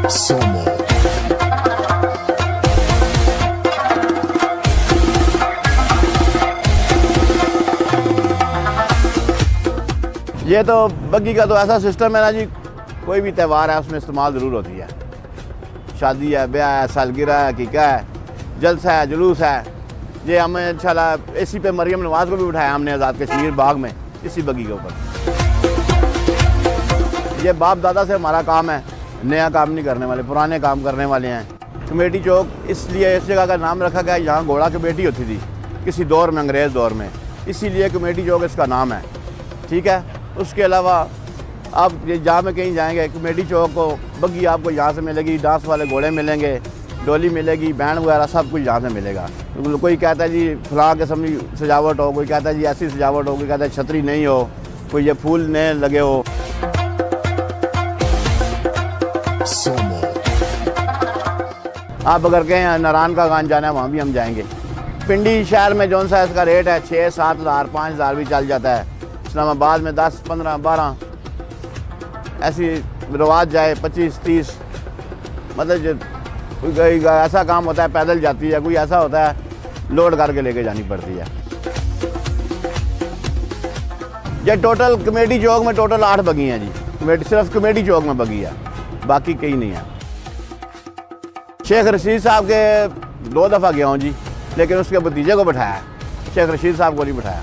Somo. ये तो बग्गी का तो ऐसा सिस्टम है ना जी, कोई भी त्यौहार है उसमें इस्तेमाल ज़रूर होती है। शादी है, ब्याह है, सालगिरह है, अकीका है, जलसा है, जुलूस है। ये हमें इंशाल्लाह इसी पे मरियम नवाज़ को भी उठाया हमने आज़ाद कश्मीर बाग में, इसी बग्गी के ऊपर। ये बाप दादा से हमारा काम है, नया काम नहीं करने वाले, पुराने काम करने वाले हैं। कमेटी चौक इसलिए इस जगह का नाम रखा गया, यहाँ घोड़ा कमेटी होती थी किसी दौर में, अंग्रेज़ दौर में, इसीलिए कमेटी चौक इसका नाम है। ठीक है। उसके अलावा आप जहाँ में कहीं जाएंगे कमेटी चौक को, बग्गी आपको यहाँ से मिलेगी, डांस वाले घोड़े मिलेंगे, डोली मिलेगी, बैंड वगैरह सब कुछ यहाँ से मिलेगा। तो कोई कहता है जी फलां किस्म की सजावट हो, कोई कहता है जी ऐसी सजावट हो, कोई कहता है छतरी नहीं हो, कोई ये फूल नए लगे हो। Somo. आप अगर कहें नारायण का गान जाना है वहाँ भी हम जाएंगे। पिंडी शहर में जौन सा इसका रेट है 6-7 हज़ार 5 हज़ार भी चल जाता है। इस्लामाबाद में 10, 15, 12 ऐसी रवाज जाए 25-30, मतलब कोई ऐसा काम होता है पैदल जाती है, कोई ऐसा होता है लोड करके लेके जानी पड़ती है। ये टोटल कमेटी चौक में टोटल 8 बग्गी हैं जी, सिर्फ कमेटी चौक में बग्गी है, बाकी कहीं नहीं है। शेख रशीद साहब के 2 दफ़ा गया हूँ जी, लेकिन उसके भतीजे को बैठाया, शेख रशीद साहब को नहीं बैठाया।